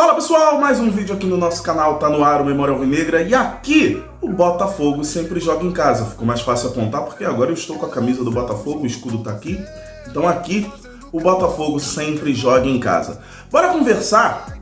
Fala pessoal, mais um vídeo aqui no nosso canal, tá no ar o Memória Alvinegra e aqui o Botafogo sempre joga em casa. Ficou mais fácil apontar porque agora eu estou com a camisa do Botafogo, o escudo tá aqui. Então aqui o Botafogo sempre joga em casa. Bora conversar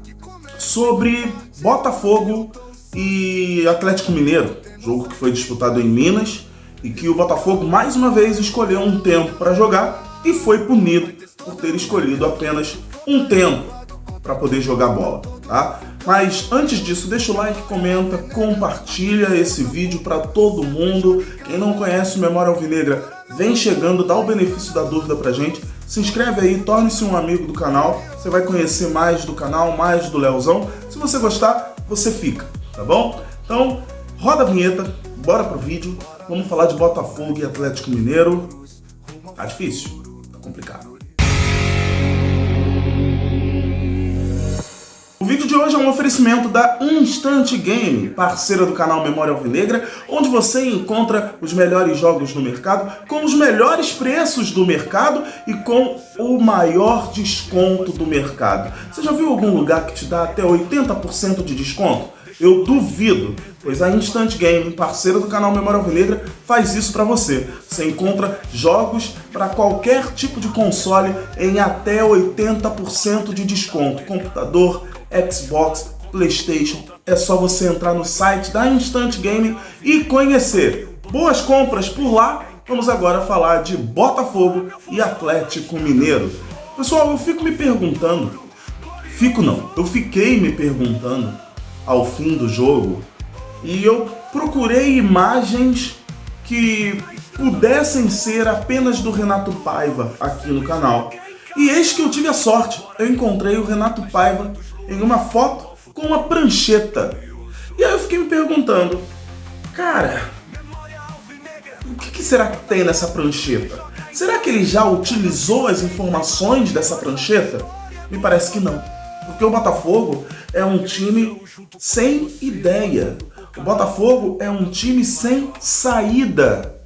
sobre Botafogo e Atlético Mineiro, jogo que foi disputado em Minas e que o Botafogo mais uma vez escolheu um tempo para jogar e foi punido por ter escolhido apenas um tempo para poder jogar bola, tá? Mas antes disso, deixa o like, comenta, compartilha esse vídeo para todo mundo. Quem não conhece o Memória Alvinegra, vem chegando, dá o benefício da dúvida pra gente. Se inscreve aí, torne-se um amigo do canal. Você vai conhecer mais do canal, mais do Leozão. Se você gostar, você fica, tá bom? Então, roda a vinheta, bora pro vídeo. Vamos falar de Botafogo e Atlético Mineiro. Tá difícil, tá complicado. O vídeo de hoje é um oferecimento da Instant Game, parceira do canal Memória Alvinegra, onde você encontra os melhores jogos do mercado, com os melhores preços do mercado e com o maior desconto do mercado. Você já viu algum lugar que te dá até 80% de desconto? Eu duvido, pois a Instant Game, parceira do canal Memória Alvinegra, faz isso para você. Você encontra jogos para qualquer tipo de console em até 80% de desconto. Computador, Xbox, PlayStation, é só você entrar no site da Instant Game e conhecer. Boas compras por lá. Vamos agora falar de Botafogo e Atlético Mineiro. Pessoal, eu fiquei me perguntando ao fim do jogo e eu procurei imagens que pudessem ser apenas do Renato Paiva aqui no canal. E eis que eu tive a sorte, eu encontrei o Renato Paiva em uma foto com uma prancheta. E aí eu fiquei me perguntando, cara, o que será que tem nessa prancheta? Será que ele já utilizou as informações dessa prancheta? Me parece que não. Porque o Botafogo é um time sem ideia. O Botafogo é um time sem saída,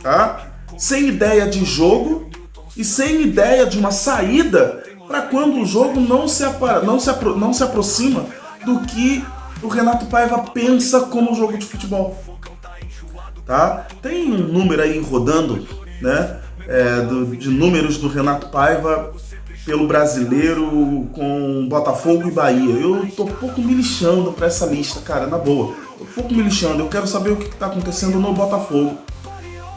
tá? Sem ideia de jogo e sem ideia de uma saída para quando o jogo não se aproxima do que o Renato Paiva pensa como jogo de futebol, tá? Tem um número aí rodando, né? De números do Renato Paiva pelo Brasileiro com Botafogo e Bahia. Eu tô um pouco me lixando pra essa lista, cara, na boa. Tô um pouco me lixando, eu quero saber o que tá acontecendo no Botafogo.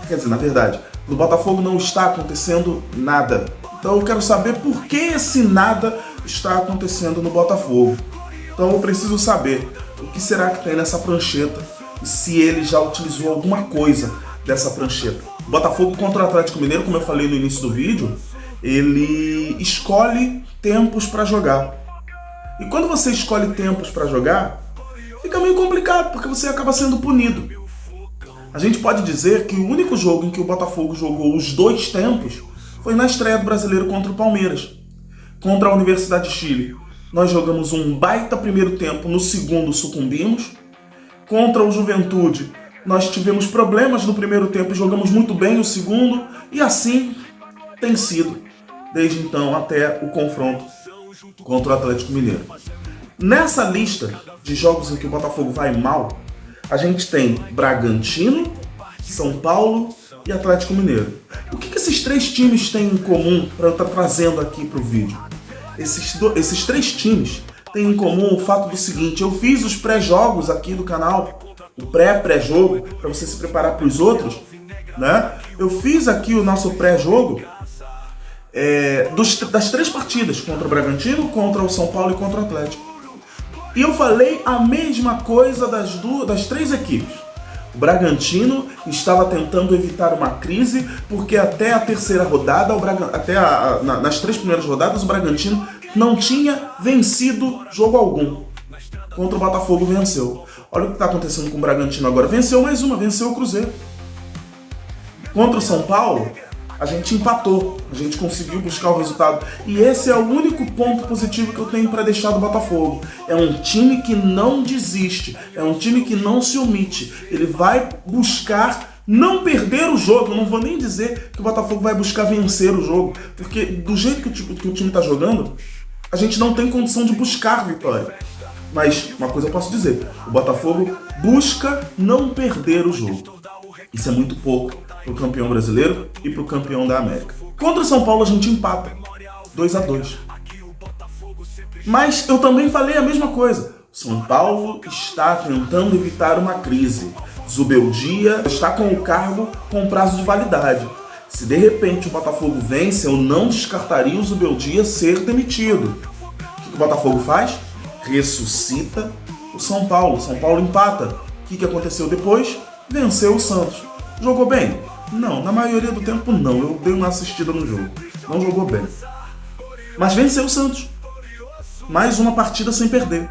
Quer dizer, na verdade, no Botafogo não está acontecendo nada. Então eu quero saber por que esse nada está acontecendo no Botafogo. Então eu preciso saber o que será que tem nessa prancheta e se ele já utilizou alguma coisa dessa prancheta. O Botafogo contra o Atlético Mineiro, como eu falei no início do vídeo, ele escolhe tempos para jogar. E quando você escolhe tempos para jogar, fica meio complicado, porque você acaba sendo punido. A gente pode dizer que o único jogo em que o Botafogo jogou os dois tempos foi na estreia do Brasileiro contra o Palmeiras. Contra a Universidade de Chile, nós jogamos um baita primeiro tempo, no segundo sucumbimos. Contra o Juventude, nós tivemos problemas no primeiro tempo e jogamos muito bem no segundo. E assim tem sido desde então até o confronto contra o Atlético Mineiro. Nessa lista de jogos em que o Botafogo vai mal, a gente tem Bragantino, São Paulo e Atlético Mineiro. O que esses três times têm em comum para eu estar trazendo aqui para o vídeo? Esses três times têm em comum o fato do seguinte: eu fiz os pré-jogos aqui do canal, o pré-jogo, para você se preparar para os outros, né? Eu fiz aqui o nosso pré-jogo das três partidas, contra o Bragantino, contra o São Paulo e contra o Atlético. E eu falei a mesma coisa das três equipes. O Bragantino estava tentando evitar uma crise, porque até a terceira rodada, nas três primeiras rodadas, o Bragantino não tinha vencido jogo algum. Contra o Botafogo venceu. Olha o que está acontecendo com o Bragantino agora. Venceu mais uma, venceu o Cruzeiro. Contra o São Paulo, a gente empatou, a gente conseguiu buscar o resultado. E esse é o único ponto positivo que eu tenho para deixar do Botafogo. É um time que não desiste, é um time que não se omite. Ele vai buscar não perder o jogo. Eu não vou nem dizer que o Botafogo vai buscar vencer o jogo, porque do jeito que o time está jogando, a gente não tem condição de buscar vitória. Mas uma coisa eu posso dizer, o Botafogo busca não perder o jogo. Isso é muito pouco pro campeão brasileiro e pro campeão da América. Contra o São Paulo a gente empata, 2-2. Mas eu também falei a mesma coisa. São Paulo está tentando evitar uma crise. Zubeldia está com o cargo com prazo de validade. Se de repente o Botafogo vence, eu não descartaria o Zubeldia ser demitido. O que o Botafogo faz? Ressuscita o São Paulo. São Paulo empata. O que aconteceu depois? Venceu o Santos. Jogou bem? Não, na maioria do tempo não. Eu dei uma assistida no jogo. Não jogou bem. Mas venceu o Santos. Mais uma partida sem perder.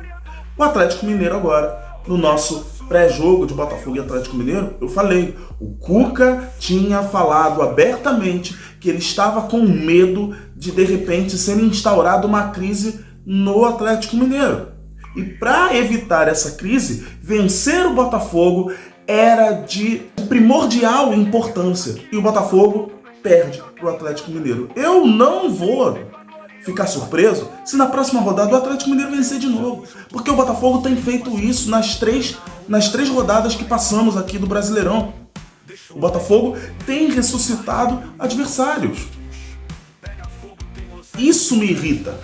O Atlético Mineiro agora, no nosso pré-jogo de Botafogo e Atlético Mineiro, eu falei, o Cuca tinha falado abertamente que ele estava com medo de repente ser instaurada uma crise no Atlético Mineiro. E para evitar essa crise, vencer o Botafogo era de primordial importância. E o Botafogo perde para o Atlético Mineiro. Eu não vou ficar surpreso se na próxima rodada o Atlético Mineiro vencer de novo. Porque o Botafogo tem feito isso nas três rodadas que passamos aqui do Brasileirão. O Botafogo tem ressuscitado adversários. Isso me irrita.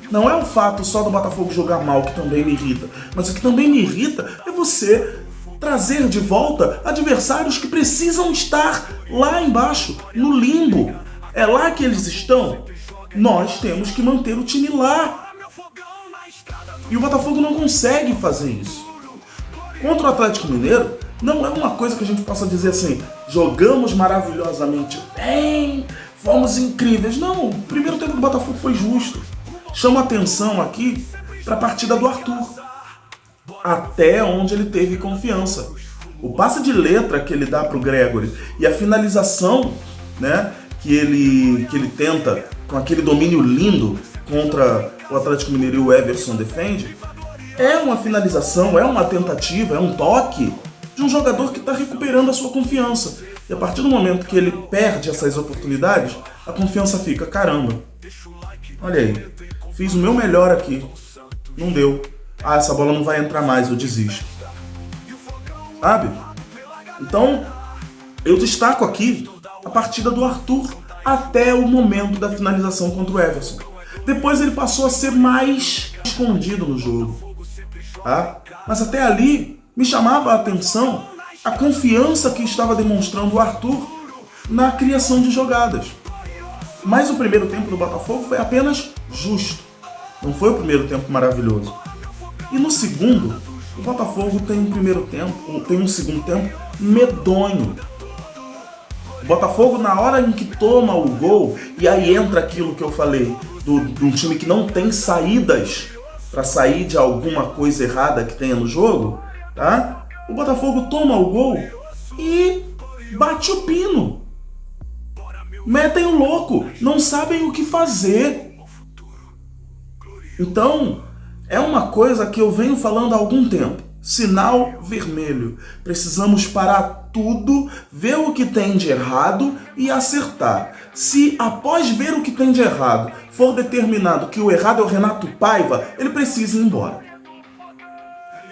Não é o fato só do Botafogo jogar mal que também me irrita. Mas o que também me irrita é você trazer de volta adversários que precisam estar lá embaixo, no limbo. É lá que eles estão. Nós temos que manter o time lá. E o Botafogo não consegue fazer isso. Contra o Atlético Mineiro, não é uma coisa que a gente possa dizer assim, jogamos maravilhosamente bem, fomos incríveis. Não, o primeiro tempo do Botafogo foi justo. Chama atenção aqui para a partida do Arthur. Até onde ele teve confiança. O passe de letra que ele dá para o Gregory e a finalização, né, que ele tenta com aquele domínio lindo contra o Atlético Mineiro e o Everson defende, é uma finalização, é uma tentativa, é um toque de um jogador que está recuperando a sua confiança. E a partir do momento que ele perde essas oportunidades, a confiança fica, caramba, olha aí, fiz o meu melhor aqui, não deu. Ah, essa bola não vai entrar mais, eu desisto. Sabe? Então, eu destaco aqui a partida do Arthur até o momento da finalização contra o Everson. Depois ele passou a ser mais escondido no jogo. Tá? Mas até ali me chamava a atenção a confiança que estava demonstrando o Arthur na criação de jogadas. Mas o primeiro tempo do Botafogo foi apenas justo. Não foi o primeiro tempo maravilhoso. E no segundo, o Botafogo tem um segundo tempo medonho. O Botafogo, na hora em que toma o gol, e aí entra aquilo que eu falei, de um time que não tem saídas para sair de alguma coisa errada que tenha no jogo, tá? O Botafogo toma o gol e bate o pino. Metem o louco, não sabem o que fazer. Então, é uma coisa que eu venho falando há algum tempo. Sinal vermelho. Precisamos parar tudo, ver o que tem de errado e acertar. Se após ver o que tem de errado for determinado que o errado é o Renato Paiva, ele precisa ir embora.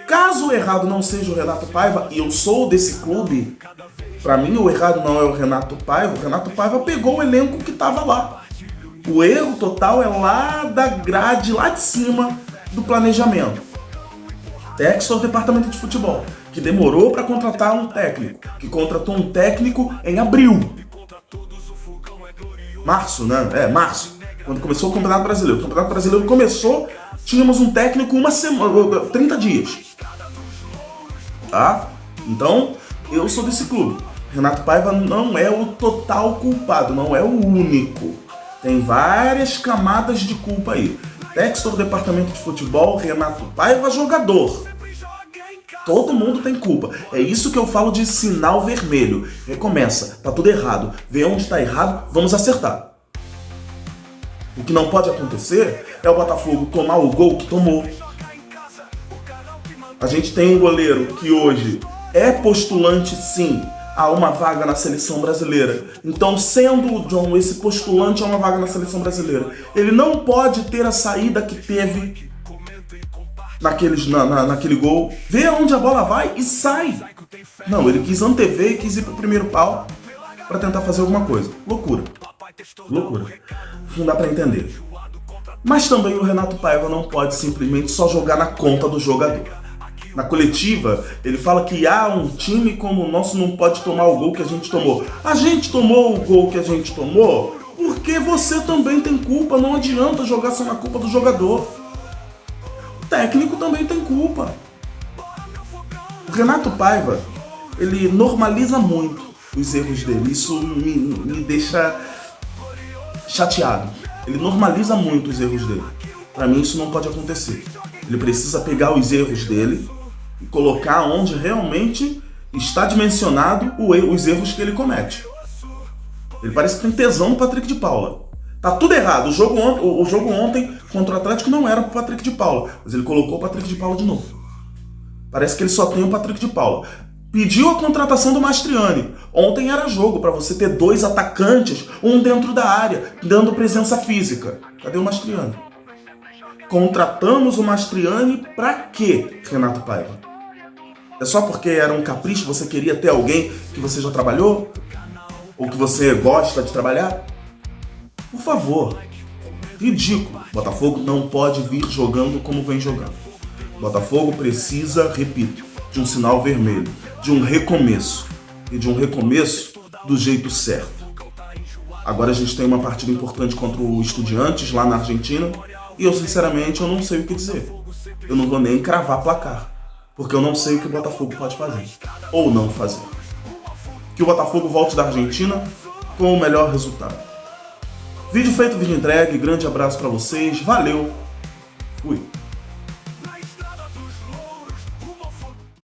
Caso o errado não seja o Renato Paiva, e eu sou desse clube, pra mim o errado não é o Renato Paiva pegou o elenco que tava lá. O erro total é lá da grade, lá de cima do planejamento. Textor, departamento de futebol, que demorou para contratar um técnico, que contratou um técnico em abril. Março, né? Março, quando começou o Campeonato Brasileiro. O Campeonato Brasileiro começou, tínhamos um técnico uma semana, 30 dias. Tá? Então, eu sou desse clube. Renato Paiva não é o total culpado, não é o único. Tem várias camadas de culpa aí. Textor, departamento de futebol, Renato Paiva, jogador. Todo mundo tem culpa. É isso que eu falo de sinal vermelho. Recomeça, tá tudo errado. Vê onde tá errado, vamos acertar. O que não pode acontecer é o Botafogo tomar o gol que tomou. A gente tem um goleiro que hoje é postulante sim a uma vaga na seleção brasileira. Então, sendo o John esse postulante a uma vaga na seleção brasileira, ele não pode ter a saída que teve naquele gol. Vê aonde a bola vai e sai. Não, ele quis antever e quis ir pro primeiro pau para tentar fazer alguma coisa. Loucura. Loucura. Não dá para entender. Mas também o Renato Paiva não pode simplesmente só jogar na conta do jogador. Na coletiva, ele fala que um time como o nosso não pode tomar o gol que a gente tomou. A gente tomou o gol que a gente tomou porque você também tem culpa. Não adianta jogar só na culpa do jogador. O técnico também tem culpa. O Renato Paiva, ele normaliza muito os erros dele. Isso me deixa chateado. Ele normaliza muito os erros dele. Pra mim isso não pode acontecer. Ele precisa pegar os erros dele e colocar onde realmente está dimensionado os erros que ele comete. Ele parece que tem tesão no Patrick de Paula. Tá tudo errado. O jogo ontem contra o Atlético não era pro Patrick de Paula, mas ele colocou o Patrick de Paula de novo. Parece que ele só tem o Patrick de Paula. Pediu a contratação do Mastriani. Ontem era jogo para você ter 2 atacantes, um dentro da área, dando presença física. Cadê o Mastriani? Contratamos o Mastriani pra quê, Renato Paiva? É só porque era um capricho, você queria ter alguém que você já trabalhou? Ou que você gosta de trabalhar? Por favor. Ridículo. Botafogo não pode vir jogando como vem jogando. Botafogo precisa, repito, de um sinal vermelho, de um recomeço. E de um recomeço do jeito certo. Agora a gente tem uma partida importante contra o Estudiantes lá na Argentina. E eu, sinceramente, eu não sei o que dizer. Eu não vou nem cravar placar. Porque eu não sei o que o Botafogo pode fazer. Ou não fazer. Que o Botafogo volte da Argentina com o melhor resultado. Vídeo feito, vídeo entregue. Grande abraço pra vocês. Valeu. Fui.